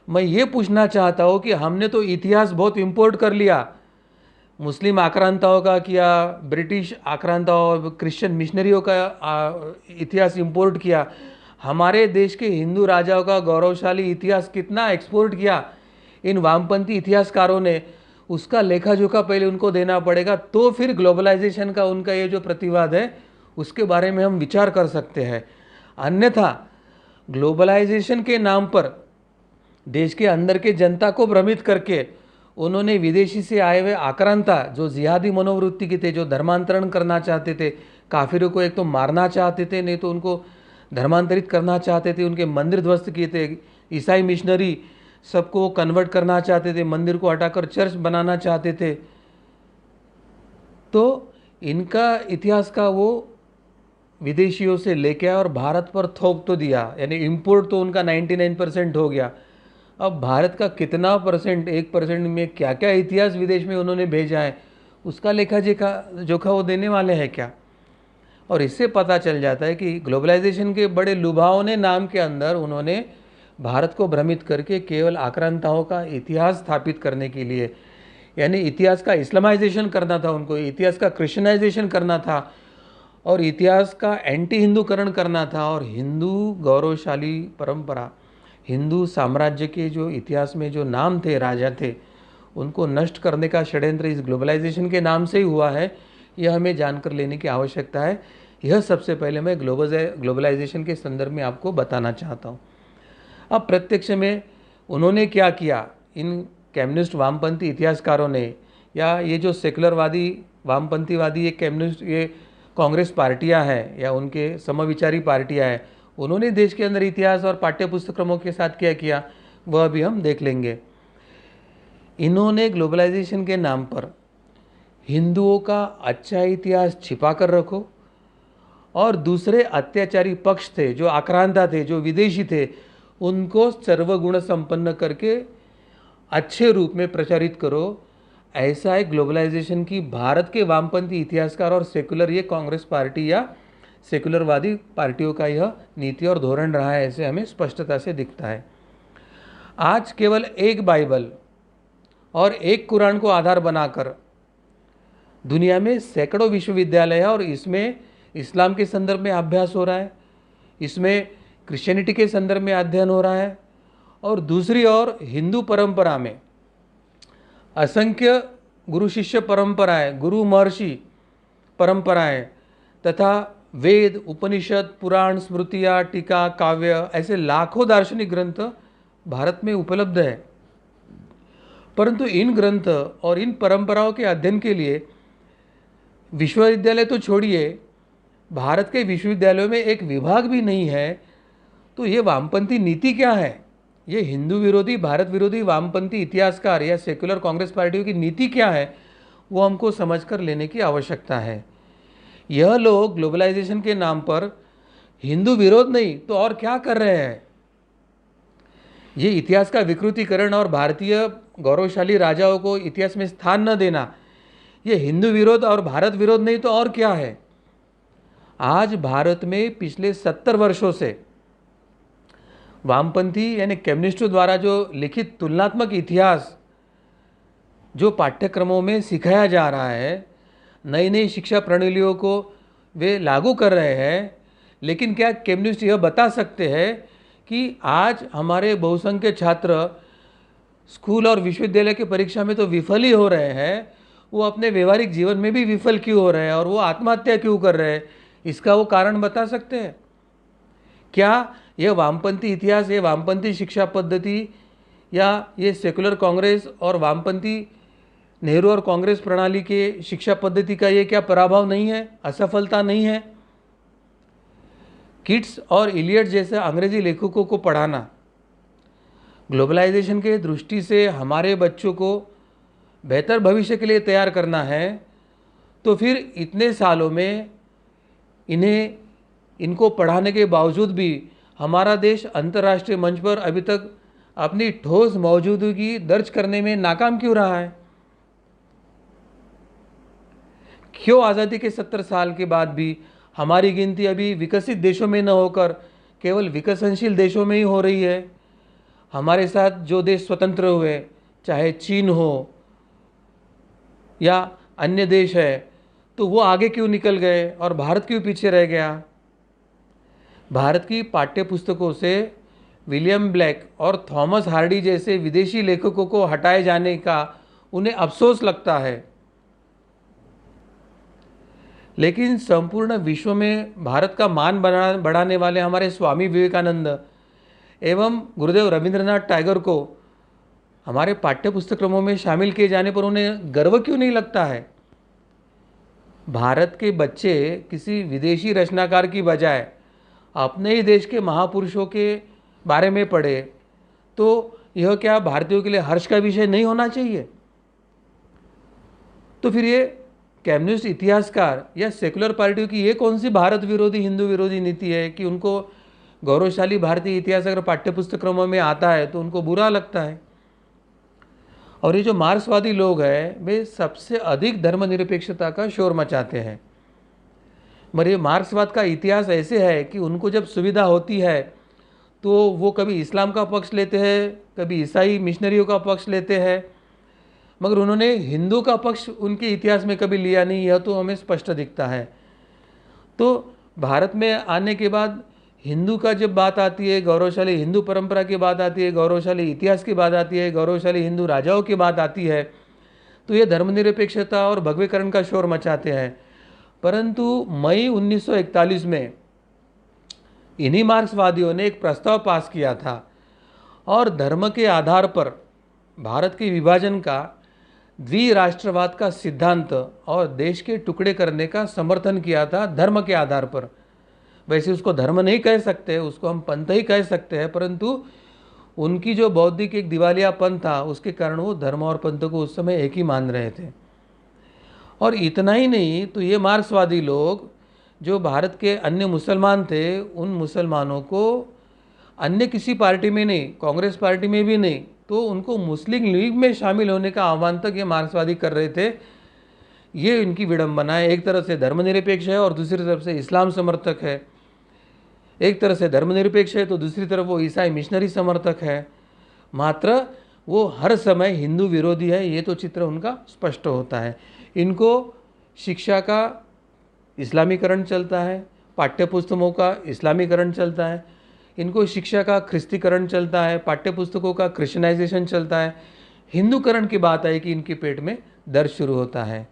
Speaker 2: मैं ये पूछना चाहता हूँ कि हमने तो इतिहास बहुत इंपोर्ट कर लिया, मुस्लिम आक्रांताओं का किया, ब्रिटिश आक्रांताओं, क्रिश्चियन मिशनरियों का इतिहास इंपोर्ट किया, हमारे देश के हिंदू राजाओं का गौरवशाली इतिहास कितना एक्सपोर्ट किया इन वामपंथी इतिहासकारों ने, उसका लेखा जोखा पहले उनको देना पड़ेगा। तो फिर ग्लोबलाइजेशन का उनका ये जो प्रतिवाद है उसके बारे में हम विचार कर सकते हैं। अन्यथा ग्लोबलाइजेशन के नाम पर देश के अंदर के जनता को भ्रमित करके उन्होंने विदेशी से आए हुए आक्रांता जो जिहादी मनोवृत्ति के थे, जो धर्मांतरण करना चाहते थे, काफिरों को एक तो मारना चाहते थे, नहीं तो उनको धर्मांतरित करना चाहते थे, उनके मंदिर ध्वस्त किए थे, ईसाई मिशनरी सबको कन्वर्ट करना चाहते थे, मंदिर को हटाकर चर्च बनाना चाहते थे। तो इनका इतिहास का वो विदेशियों से लेके आया और भारत पर थोप तो दिया, यानी इंपोर्ट तो उनका 99% हो गया। अब भारत का कितना परसेंट, 1% में क्या क्या इतिहास विदेश में उन्होंने भेजा है, उसका लेखा जोखा वो देने वाले हैं क्या? और इससे पता चल जाता है कि ग्लोबलाइजेशन के बड़े लुभावने नाम के अंदर उन्होंने भारत को भ्रमित करके केवल आक्रांताओं का इतिहास स्थापित करने के लिए, यानी इतिहास का इस्लामाइजेशन करना था उनको, इतिहास का क्रिश्चियनाइजेशन करना था और इतिहास का एंटी हिंदूकरण करना था। और हिंदू गौरवशाली परंपरा, हिंदू साम्राज्य के जो इतिहास में जो नाम थे, राजा थे, उनको नष्ट करने का षड्यंत्र इस ग्लोबलाइजेशन के नाम से ही हुआ है, यह हमें जानकर लेने की आवश्यकता है। यह सबसे पहले मैं ग्लोबलाइजेशन के संदर्भ में आपको बताना चाहता हूँ। अब प्रत्यक्ष में उन्होंने क्या किया, इन कम्युनिस्ट वामपंथी इतिहासकारों ने, या ये जो सेकुलरवादी वामपंथीवादी ये कम्युनिस्ट, ये कांग्रेस पार्टियां हैं या उनके समविचारी पार्टियां हैं, उन्होंने देश के अंदर इतिहास और पाठ्य पुस्तकों के साथ क्या किया वह भी हम देख लेंगे। इन्होंने ग्लोबलाइजेशन के नाम पर हिंदुओं का अच्छा इतिहास छिपा कर रखो और दूसरे अत्याचारी पक्ष थे, जो आक्रांता थे, जो विदेशी थे, उनको सर्वगुण संपन्न करके अच्छे रूप में प्रचारित करो। ऐसा है ग्लोबलाइजेशन की भारत के वामपंथी इतिहासकार और सेकुलर ये कांग्रेस पार्टी या सेकुलरवादी पार्टियों का यह नीति और धोरण रहा है, ऐसे हमें स्पष्टता से दिखता है। आज केवल एक बाइबल और एक कुरान को आधार बनाकर दुनिया में सैकड़ों विश्वविद्यालय है और इसमें इस्लाम के संदर्भ में अभ्यास हो रहा है, इसमें क्रिश्चियनिटी के संदर्भ में अध्ययन हो रहा है, और दूसरी ओर हिंदू परंपरा में असंख्य गुरु शिष्य परंपराएं, गुरु महर्षि परंपराएं तथा वेद, उपनिषद, पुराण, स्मृतियाँ, टीका, काव्य, ऐसे लाखों दार्शनिक ग्रंथ भारत में उपलब्ध है। परंतु इन ग्रंथ और इन परंपराओं के अध्ययन के लिए विश्वविद्यालय तो छोड़िए, भारत के विश्वविद्यालयों में एक विभाग भी नहीं है। तो ये वामपंथी नीति क्या है? ये हिंदू विरोधी, भारत विरोधी वामपंथी इतिहासकार या सेकुलर कांग्रेस पार्टियों की नीति क्या है, वो हमको समझकर लेने की आवश्यकता है। यह लोग ग्लोबलाइजेशन के नाम पर हिंदू विरोध नहीं तो और क्या कर रहे हैं? ये इतिहास का विकृतीकरण और भारतीय गौरवशाली राजाओं को इतिहास में स्थान न देना, ये हिंदू विरोध और भारत विरोध नहीं तो और क्या है। आज भारत में पिछले 70 वर्षों से वामपंथी यानी कम्युनिस्टों द्वारा जो लिखित तुलनात्मक इतिहास जो पाठ्यक्रमों में सिखाया जा रहा है, नई नई शिक्षा प्रणालियों को वे लागू कर रहे हैं, लेकिन क्या कम्युनिस्ट यह बता सकते हैं कि आज हमारे बहुसंख्यक छात्र स्कूल और विश्वविद्यालय की परीक्षा में तो विफल ही हो रहे हैं, वो अपने व्यवहारिक जीवन में भी विफल क्यों हो रहे हैं और वो आत्महत्या क्यों कर रहे हैं, इसका वो कारण बता सकते हैं? क्या यह वामपंथी इतिहास, ये वामपंथी शिक्षा पद्धति या ये सेकुलर कांग्रेस और वामपंथी नेहरू और कांग्रेस प्रणाली के शिक्षा पद्धति का ये क्या पराभव नहीं है, असफलता नहीं है? किट्स और इलियट जैसे अंग्रेजी लेखकों को पढ़ाना, ग्लोबलाइजेशन के दृष्टि से हमारे बच्चों को बेहतर भविष्य के लिए तैयार करना है, तो फिर इतने सालों में इनको पढ़ाने के बावजूद भी हमारा देश अंतर्राष्ट्रीय मंच पर अभी तक अपनी ठोस मौजूदगी दर्ज करने में नाकाम क्यों रहा है? क्यों आज़ादी के 70 साल के बाद भी हमारी गिनती अभी विकसित देशों में न होकर केवल विकसनशील देशों में ही हो रही है? हमारे साथ जो देश स्वतंत्र हुए, चाहे चीन हो या अन्य देश है, तो वो आगे क्यों निकल गए और भारत क्यों पीछे रह गया? भारत की पाठ्य पुस्तकों से विलियम ब्लैक और थॉमस हार्डी जैसे विदेशी लेखकों को हटाए जाने का उन्हें अफसोस लगता है, लेकिन संपूर्ण विश्व में भारत का मान बढ़ाने वाले हमारे स्वामी विवेकानंद एवं गुरुदेव रविंद्रनाथ टैगोर को हमारे पाठ्यपुस्तक्रमों में शामिल किए जाने पर उन्हें गर्व क्यों नहीं लगता है? भारत के बच्चे किसी विदेशी रचनाकार की बजाय अपने ही देश के महापुरुषों के बारे में पढ़े, तो यह क्या भारतीयों के लिए हर्ष का विषय नहीं होना चाहिए? तो फिर ये कम्युनिस्ट इतिहासकार या सेकुलर पार्टियों की ये कौन सी भारत विरोधी हिंदू विरोधी नीति है कि उनको गौरवशाली भारतीय इतिहास अगर पाठ्यपुस्तक्रमों में आता है तो उनको बुरा लगता है? और ये जो मार्क्सवादी लोग हैं, वे सबसे अधिक धर्मनिरपेक्षता का शोर मचाते हैं। मगर ये मार्क्सवाद का इतिहास ऐसे है कि उनको जब सुविधा होती है तो वो कभी इस्लाम का पक्ष लेते हैं, कभी ईसाई मिशनरियों का पक्ष लेते हैं, मगर उन्होंने हिंदू का पक्ष उनके इतिहास में कभी लिया नहीं, यह तो हमें स्पष्ट दिखता है। तो भारत में आने के बाद हिंदू का जब बात आती है, गौरवशाली हिंदू परंपरा की बात आती है, गौरवशाली इतिहास की बात आती है, गौरवशाली हिंदू राजाओं की बात आती है, तो ये धर्मनिरपेक्षता और भगवीकरण का शोर मचाते हैं। परंतु मई 1941 में इन्हीं मार्क्सवादियों ने एक प्रस्ताव पास किया था और धर्म के आधार पर भारत के विभाजन का, द्विराष्ट्रवाद का सिद्धांत और देश के टुकड़े करने का समर्थन किया था धर्म के आधार पर। वैसे उसको धर्म नहीं कह सकते, उसको हम पंथ ही कह सकते हैं, परंतु उनकी जो बौद्धिक एक दिवालियापन था उसके कारण वो धर्म और पंथ को उस समय एक ही मान रहे थे। और इतना ही नहीं, तो ये मार्क्सवादी लोग जो भारत के अन्य मुसलमान थे, उन मुसलमानों को अन्य किसी पार्टी में नहीं, कांग्रेस पार्टी में भी नहीं, तो उनको मुस्लिम लीग में शामिल होने का आह्वान तक ये मार्क्सवादी कर रहे थे। ये इनकी विडंबना है। एक तरफ से धर्मनिरपेक्ष है और दूसरी तरफ से इस्लाम समर्थक है। एक तरफ से धर्मनिरपेक्ष है तो दूसरी तरफ वो ईसाई मिशनरी समर्थक है, मात्र वो हर समय हिंदू विरोधी है, ये तो चित्र उनका स्पष्ट होता है। इनको शिक्षा का इस्लामीकरण चलता है, पाठ्यपुस्तकों का इस्लामीकरण चलता है, इनको शिक्षा का ख्रिस्तीकरण चलता है, पाठ्यपुस्तकों का क्रिश्चियनाइजेशन चलता है। हिंदूकरण की बात आई कि इनके पेट में दर्द शुरू होता है।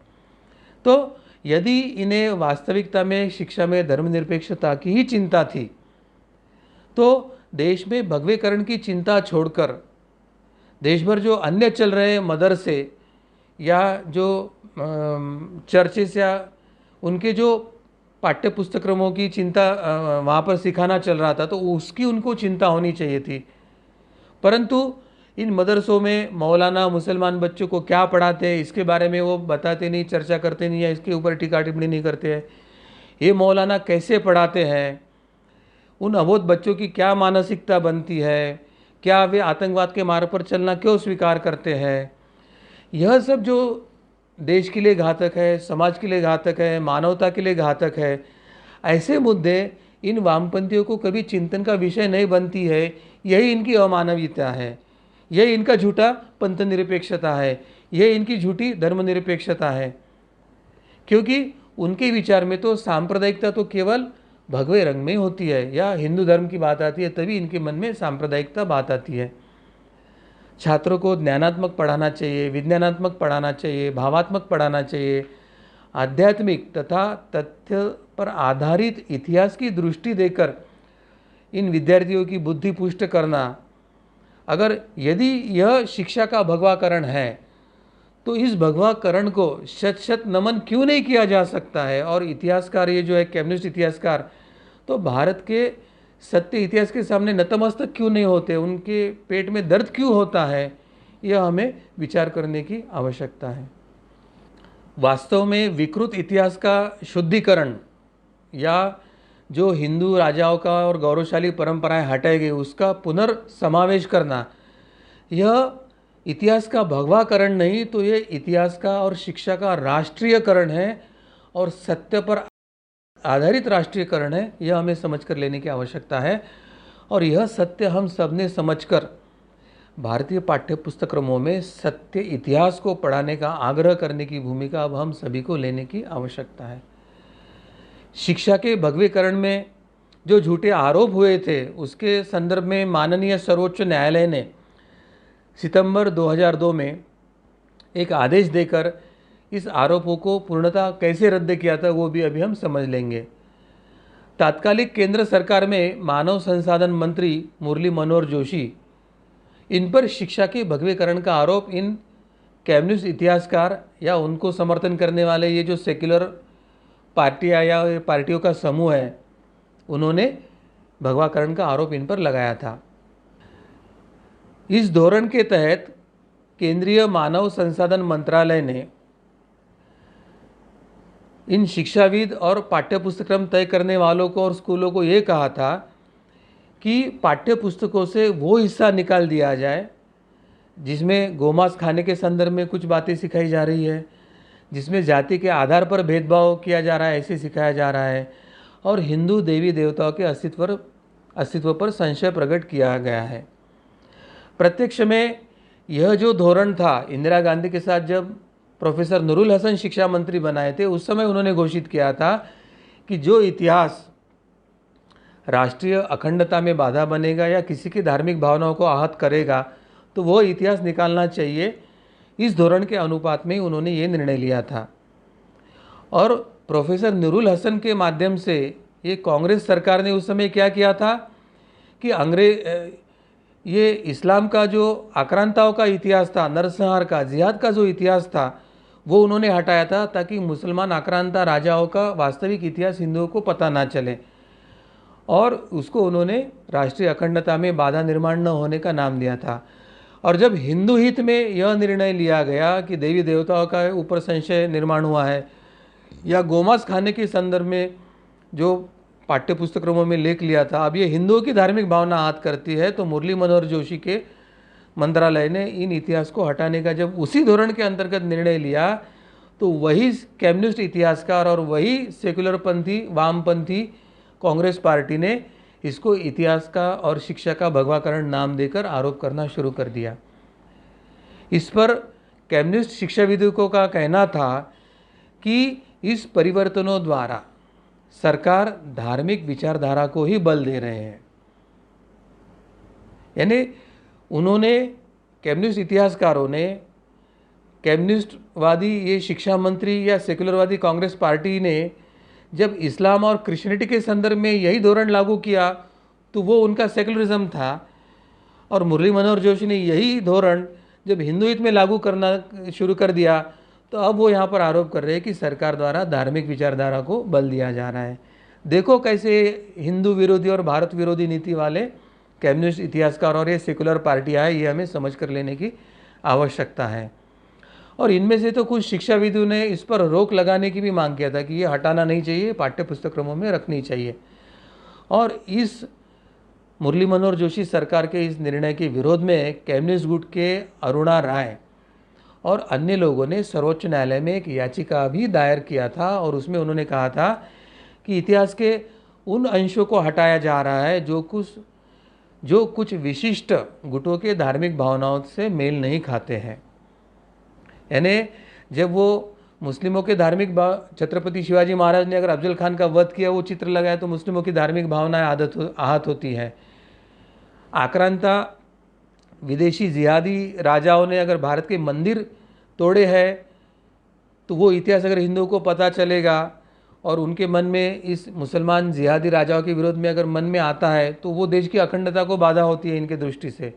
Speaker 2: तो यदि इन्हें वास्तविकता में शिक्षा में धर्मनिरपेक्षता की ही चिंता थी, तो देश में भगवेकरण की चिंता छोड़कर देश भर जो अन्य चल रहे मदरसे या जो चर्चेस या उनके जो पाठ्यपुस्तक्रमों की चिंता वहाँ पर सिखाना चल रहा था, तो उसकी उनको चिंता होनी चाहिए थी। परंतु इन मदरसों में मौलाना मुसलमान बच्चों को क्या पढ़ाते हैं इसके बारे में वो बताते नहीं, चर्चा करते नहीं, या इसके ऊपर टीका टिप्पणी नहीं करते हैं। ये मौलाना कैसे पढ़ाते हैं, उन अबोध बच्चों की क्या मानसिकता बनती है, क्या वे आतंकवाद के मार्ग पर चलना क्यों स्वीकार करते हैं? यह सब जो देश के लिए घातक है, समाज के लिए घातक है, मानवता के लिए घातक है, ऐसे मुद्दे इन वामपंथियों को कभी चिंतन का विषय नहीं बनती है। यही इनकी अमानवीयता है, यही इनका झूठा पंथ निरपेक्षता है, यह इनकी झूठी धर्मनिरपेक्षता है। क्योंकि उनके विचार में तो सांप्रदायिकता तो केवल भगवे रंग में होती है, या हिंदू धर्म की बात आती है तभी इनके मन में सांप्रदायिकता बात आती है। छात्रों को ज्ञानात्मक पढ़ाना चाहिए, विज्ञानात्मक पढ़ाना चाहिए, भावात्मक पढ़ाना चाहिए। आध्यात्मिक तथा तथ्य पर आधारित इतिहास की दृष्टि देकर इन विद्यार्थियों की बुद्धि पुष्ट करना, अगर यदि यह शिक्षा का भगवाकरण है तो इस भगवाकरण को शत शत नमन क्यों नहीं किया जा सकता है। और इतिहासकार ये जो है कम्युनिस्ट इतिहासकार, तो भारत के सत्य इतिहास के सामने नतमस्तक क्यों नहीं होते, उनके पेट में दर्द क्यों होता है, यह हमें विचार करने की आवश्यकता है। वास्तव में विकृत इतिहास का शुद्धिकरण, या जो हिंदू राजाओं का और गौरवशाली परंपराएं हटाई गई उसका पुनर्समावेश करना, यह इतिहास का भगवाकरण नहीं, तो ये इतिहास का और शिक्षा का राष्ट्रीयकरण है और सत्य पर आधारित राष्ट्रीयकरण है। यह हमें समझ कर लेने की आवश्यकता है। और यह सत्य हम सब ने समझकर भारतीय पाठ्यपुस्तक्रमों में सत्य इतिहास को पढ़ाने का आग्रह करने की भूमिका अब हम सभी को लेने की आवश्यकता है। शिक्षा के भगवीकरण में जो झूठे आरोप हुए थे उसके संदर्भ में माननीय सर्वोच्च न्यायालय ने सितंबर 2002 में एक आदेश देकर इस आरोपों को पूर्णतः कैसे रद्द किया था वो भी अभी हम समझ लेंगे। तात्कालिक केंद्र सरकार में मानव संसाधन मंत्री मुरली मनोहर जोशी, इन पर शिक्षा के भगवीकरण का आरोप इन कम्युनिस्ट इतिहासकार या उनको समर्थन करने वाले ये जो सेक्युलर पार्टियाँ या पार्टियों का समूह है, उन्होंने भगवाकरण का आरोप इन पर लगाया था। इस धोरण के तहत केंद्रीय मानव संसाधन मंत्रालय ने इन शिक्षाविद और पाठ्यपुस्तक्रम तय करने वालों को और स्कूलों को ये कहा था कि पाठ्यपुस्तकों से वो हिस्सा निकाल दिया जाए जिसमें गोमांस खाने के संदर्भ में कुछ बातें सिखाई जा रही है, जिसमें जाति के आधार पर भेदभाव किया जा रहा है ऐसे सिखाया जा रहा है, और हिंदू देवी देवताओं के अस्तित्व पर संशय प्रकट किया गया है। प्रत्यक्ष में यह जो धोरण था, इंदिरा गांधी के साथ जब प्रोफेसर नूरुल हसन शिक्षा मंत्री बनाए थे उस समय उन्होंने घोषित किया था कि जो इतिहास राष्ट्रीय अखंडता में बाधा बनेगा या किसी की धार्मिक भावनाओं को आहत करेगा तो वो इतिहास निकालना चाहिए। इस धोरण के अनुपात में उन्होंने ये निर्णय लिया था। और प्रोफेसर नूरुल हसन के माध्यम से ये कांग्रेस सरकार ने उस समय क्या किया था कि ये इस्लाम का जो आक्रांताओं का इतिहास था, नरसंहार का, जिहाद का जो इतिहास था, वो उन्होंने हटाया था ताकि मुसलमान आक्रांता राजाओं का वास्तविक इतिहास हिंदुओं को पता ना चले, और उसको उन्होंने राष्ट्रीय अखंडता में बाधा निर्माण न होने का नाम दिया था। और जब हिंदू हित में यह निर्णय लिया गया कि देवी देवताओं का ऊपर संशय निर्माण हुआ है, या गोमांस खाने के संदर्भ में जो पाठ्यपुस्तकों में लेख लिया था, अब ये हिंदुओं की धार्मिक भावना आहत करती है, तो मुरली मनोहर जोशी के मंत्रालय ने इन इतिहास को हटाने का जब उसी धोरण के अंतर्गत निर्णय लिया तो वही कम्युनिस्ट इतिहासकार और वही सेक्युलर पंथी वामपंथी कांग्रेस पार्टी ने इसको इतिहास का और शिक्षा का भगवाकरण नाम देकर आरोप करना शुरू कर दिया। इस पर कम्युनिस्ट शिक्षाविदों का कहना था कि इस परिवर्तनों द्वारा सरकार धार्मिक विचारधारा को ही बल दे रहे हैं। यानी उन्होंने कम्युनिस्ट इतिहासकारों ने कम्युनिस्टवादी ये शिक्षा मंत्री या सेकुलरवादी कांग्रेस पार्टी ने जब इस्लाम और क्रिश्चियनिटी के संदर्भ में यही धोरण लागू किया तो वो उनका सेकुलरिज्म था, और मुरली मनोहर जोशी ने यही धोरण जब हिंदू हित में लागू करना शुरू कर दिया तो अब वो यहाँ पर आरोप कर रहे हैं कि सरकार द्वारा धार्मिक विचारधारा को बल दिया जा रहा है। देखो कैसे हिंदू विरोधी और भारत विरोधी नीति वाले कम्युनिस्ट इतिहासकार और ये सेकुलर पार्टियाँ हैं, ये हमें समझ कर लेने की आवश्यकता है। और इनमें से तो कुछ शिक्षाविदों ने इस पर रोक लगाने की भी मांग किया था कि ये हटाना नहीं चाहिए, पाठ्य पुस्तक्रमों में रखनी चाहिए। और इस मुरली मनोहर जोशी सरकार के इस निर्णय के विरोध में कम्युनिस्ट गुट के अरुणा राय और अन्य लोगों ने सर्वोच्च न्यायालय में एक याचिका भी दायर किया था और उसमें उन्होंने कहा था कि इतिहास के उन अंशों को हटाया जा रहा है जो कुछ विशिष्ट गुटों के धार्मिक भावनाओं से मेल नहीं खाते हैं। यानी जब वो मुस्लिमों के धार्मिक छत्रपति शिवाजी महाराज ने अगर अफजल खान का वध किया, वो चित्र लगाया, तो मुस्लिमों की धार्मिक भावनाएं आहत होती हैं। आक्रांता विदेशी जिहादी राजाओं ने अगर भारत के मंदिर तोड़े हैं, तो वो इतिहास अगर हिंदुओं को पता चलेगा और उनके मन में इस मुसलमान जिहादी राजाओं के विरोध में अगर मन में आता है, तो वो देश की अखंडता को बाधा होती है इनके दृष्टि से।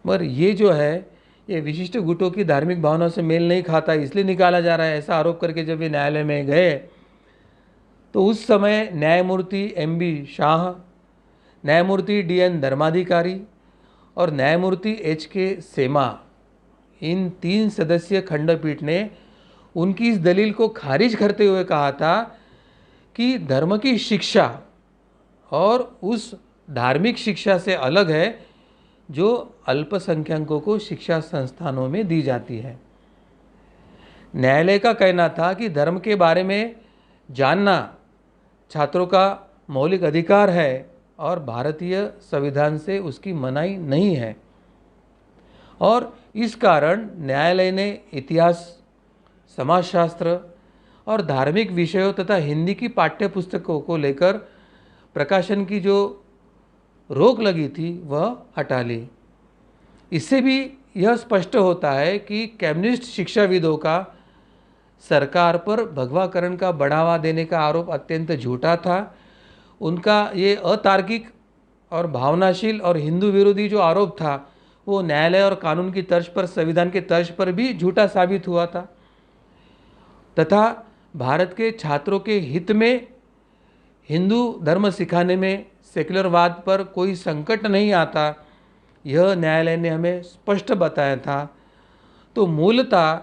Speaker 2: मगर ये जो है, ये विशिष्ट गुटों की धार्मिक भावनाओं से मेल नहीं खाता, इसलिए निकाला जा रहा है, ऐसा आरोप करके जब ये न्यायालय में गए, तो उस समय न्यायमूर्ति MB शाह, न्यायमूर्ति DN धर्माधिकारी और न्यायमूर्ति HK सेमा, इन 3 सदस्यीय खंडपीठ ने उनकी इस दलील को खारिज करते हुए कहा था कि धर्म की शिक्षा और उस धार्मिक शिक्षा से अलग है जो अल्पसंख्यकों को शिक्षा संस्थानों में दी जाती है। न्यायालय का कहना था कि धर्म के बारे में जानना छात्रों का मौलिक अधिकार है और भारतीय संविधान से उसकी मनाही नहीं है, और इस कारण न्यायालय ने इतिहास, समाजशास्त्र और धार्मिक विषयों तथा हिंदी की पाठ्य पुस्तकों को लेकर प्रकाशन की जो रोक लगी थी वह हटा ली। इससे भी यह स्पष्ट होता है कि कम्युनिस्ट शिक्षाविदों का सरकार पर भगवाकरण का बढ़ावा देने का आरोप अत्यंत झूठा था। उनका ये अतार्किक और भावनाशील और हिंदू विरोधी जो आरोप था, वो न्यायालय और कानून की तर्ज पर, संविधान के तर्ज पर भी झूठा साबित हुआ था, तथा भारत के छात्रों के हित में हिंदू धर्म सिखाने में सेक्युलरवाद पर कोई संकट नहीं आता, यह न्यायालय ने हमें स्पष्ट बताया था। तो मूलतः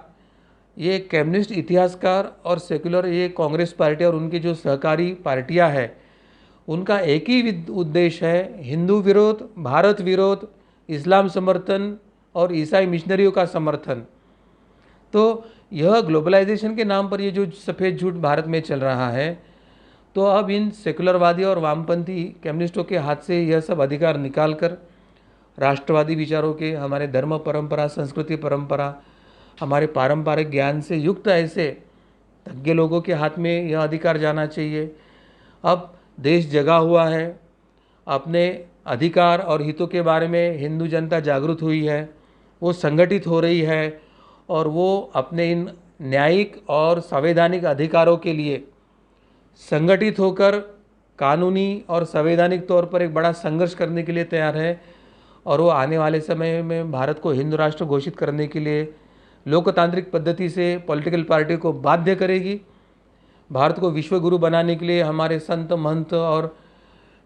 Speaker 2: ये कम्युनिस्ट इतिहासकार और सेक्युलर, ये कांग्रेस पार्टी और उनकी जो सहकारी पार्टियां हैं, उनका एक ही उद्देश्य है, हिंदू विरोध, भारत विरोध, इस्लाम समर्थन और ईसाई मिशनरियों का समर्थन। तो यह ग्लोबलाइजेशन के नाम पर ये जो सफ़ेद झूठ भारत में चल रहा है, तो अब इन सेकुलरवादी और वामपंथी कम्युनिस्टों के हाथ से यह सब अधिकार निकालकर राष्ट्रवादी विचारों के, हमारे धर्म परंपरा, संस्कृति परंपरा, हमारे पारंपरिक ज्ञान से युक्त ऐसे तज्ञ लोगों के हाथ में यह अधिकार जाना चाहिए। अब देश जगा हुआ है, अपने अधिकार और हितों के बारे में हिंदू जनता जागरूक हुई है, वो संगठित हो रही है और वो अपने इन न्यायिक और संवैधानिक अधिकारों के लिए संगठित होकर कानूनी और संवैधानिक तौर पर एक बड़ा संघर्ष करने के लिए तैयार है, और वो आने वाले समय में भारत को हिंदू राष्ट्र घोषित करने के लिए लोकतांत्रिक पद्धति से पॉलिटिकल पार्टी को बाध्य करेगी। भारत को विश्व गुरु बनाने के लिए हमारे संत महंत और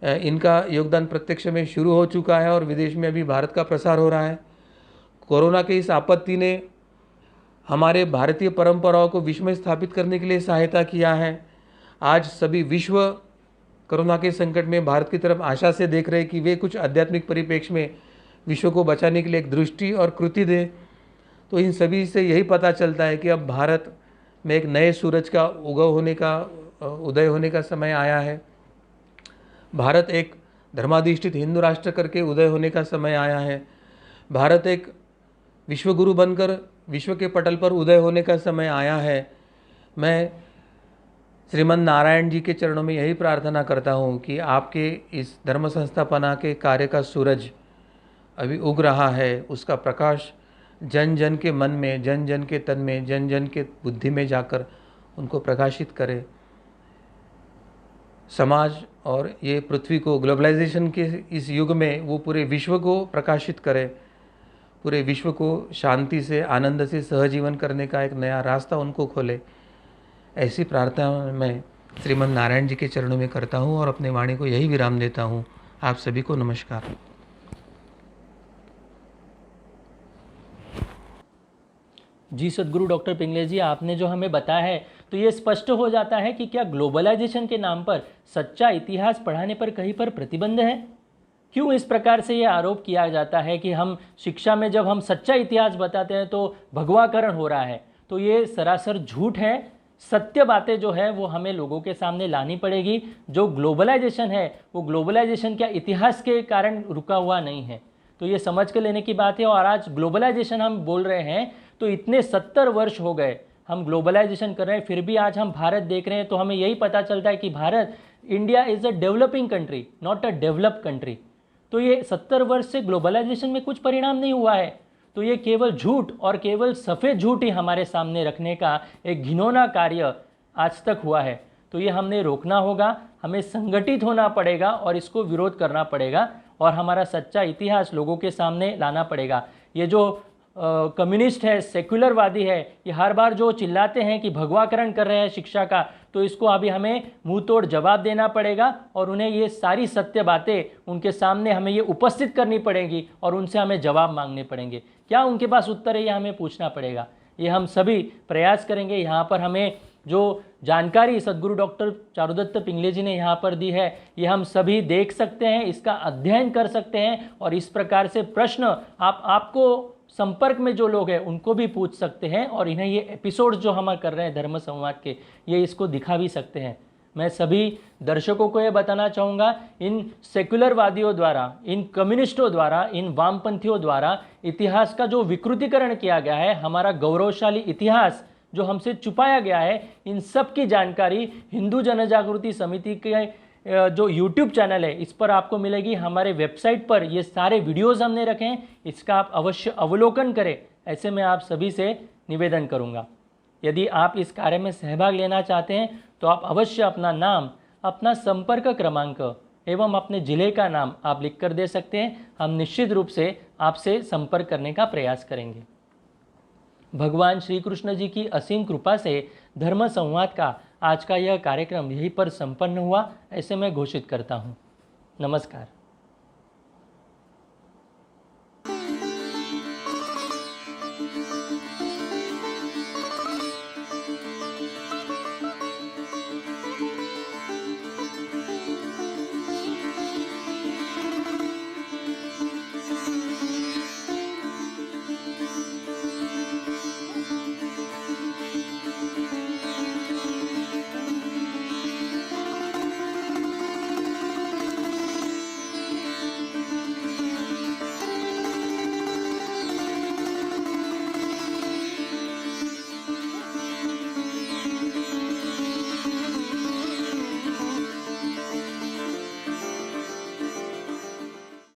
Speaker 2: इनका योगदान प्रत्यक्ष में शुरू हो चुका है और विदेश में अभी भारत का प्रसार हो रहा है। कोरोना की इस आपत्ति ने हमारे भारतीय परंपराओं को विश्व में स्थापित करने के लिए सहायता किया है। आज सभी विश्व कोरोना के संकट में भारत की तरफ आशा से देख रहे हैं कि वे कुछ आध्यात्मिक परिप्रेक्ष्य में विश्व को बचाने के लिए एक दृष्टि और कृति दें। तो इन सभी से यही पता चलता है कि अब भारत में एक नए सूरज का उदय होने का समय आया है। भारत एक धर्माधिष्ठित हिंदू राष्ट्र करके उदय होने का समय आया है। भारत एक विश्वगुरु बनकर विश्व के पटल पर उदय होने का समय आया है। मैं श्रीमन नारायण जी के चरणों में यही प्रार्थना करता हूँ कि आपके इस धर्म संस्थापना के कार्य का सूरज अभी उग रहा है, उसका प्रकाश जन जन के मन में, जन जन के तन में, जन जन के बुद्धि में जाकर उनको प्रकाशित करे। समाज और ये पृथ्वी को ग्लोबलाइजेशन के इस युग में वो पूरे विश्व को प्रकाशित करे, पूरे विश्व को शांति से, आनंद से सहजीवन करने का एक नया रास्ता उनको खोले। ऐसी प्रार्थना मैं श्रीमन नारायण जी के चरणों में करता हूँ और अपने वाणी को यही विराम देता हूँ। आप सभी को नमस्कार।
Speaker 1: जी सद्गुरु डॉक्टर पिंगले जी, आपने जो हमें बताया है, तो ये स्पष्ट हो जाता है कि क्या ग्लोबलाइजेशन के नाम पर सच्चा इतिहास पढ़ाने पर कहीं पर प्रतिबंध है? क्यों इस प्रकार से ये आरोप किया जाता है कि हम शिक्षा में जब हम सच्चा इतिहास बताते हैं तो भगवाकरण हो रहा है? तो ये सरासर झूठ है। सत्य बातें जो है वो हमें लोगों के सामने लानी पड़ेगी। जो ग्लोबलाइजेशन है वो ग्लोबलाइजेशन क्या इतिहास के कारण रुका हुआ नहीं है, तो ये समझ के लेने की बात है। और आज ग्लोबलाइजेशन हम बोल रहे हैं तो इतने 70 वर्ष हो गए हम ग्लोबलाइजेशन कर रहे हैं, फिर भी आज हम भारत देख रहे हैं तो हमें यही पता चलता है कि Bharat, India is a developing country, not a developed country. तो ये 70 वर्ष से ग्लोबलाइजेशन में कुछ परिणाम नहीं हुआ है। तो ये केवल झूठ और केवल सफ़ेद झूठ ही हमारे सामने रखने का एक घिनौना कार्य आज तक हुआ है। तो ये हमने रोकना होगा, हमें संगठित होना पड़ेगा और इसको विरोध करना पड़ेगा और हमारा सच्चा इतिहास लोगों के सामने लाना पड़ेगा। ये जो कम्युनिस्ट है, सेक्युलरवादी है, ये हर बार जो चिल्लाते हैं कि भगवाकरण कर रहे हैं शिक्षा का, तो इसको अभी हमें मुंह तोड़ जवाब देना पड़ेगा और उन्हें ये सारी सत्य बातें उनके सामने हमें ये उपस्थित करनी पड़ेंगी और उनसे हमें जवाब मांगने पड़ेंगे। क्या उनके पास उत्तर है, ये हमें पूछना पड़ेगा। ये हम सभी प्रयास करेंगे। यहाँ पर हमें जो जानकारी सद्गुरु डॉक्टर चारुदत्त पिंगले जी ने यहाँ पर दी है, ये हम सभी देख सकते हैं, इसका अध्ययन कर सकते हैं और इस प्रकार से प्रश्न आपको संपर्क में जो लोग हैं उनको भी पूछ सकते हैं और इन्हें ये एपिसोड्स जो हम कर रहे हैं धर्म संवाद के, ये इसको दिखा भी सकते हैं। मैं सभी दर्शकों को ये बताना चाहूँगा, इन सेक्युलरवादियों द्वारा, इन कम्युनिस्टों द्वारा, इन वामपंथियों द्वारा इतिहास का जो विकृतीकरण किया गया है, हमारा गौरवशाली इतिहास जो हमसे छुपाया गया है, इन सब की जानकारी हिंदू जनजागृति समिति के जो YouTube चैनल है इस पर आपको मिलेगी। हमारे वेबसाइट पर ये सारे वीडियोस हमने रखे हैं, इसका आप अवश्य अवलोकन करें, ऐसे मैं आप सभी से निवेदन करूंगा। यदि आप इस कार्य में सहभाग लेना चाहते हैं तो आप अवश्य अपना नाम, अपना संपर्क क्रमांक एवं अपने ज़िले का नाम आप लिख कर दे सकते हैं। हम निश्चित रूप से आपसे संपर्क करने का प्रयास करेंगे। भगवान श्री कृष्ण जी की असीम कृपा से धर्म संवाद का आज का यह कार्यक्रम यहीं पर संपन्न हुआ, ऐसे मैं घोषित करता हूँ। नमस्कार।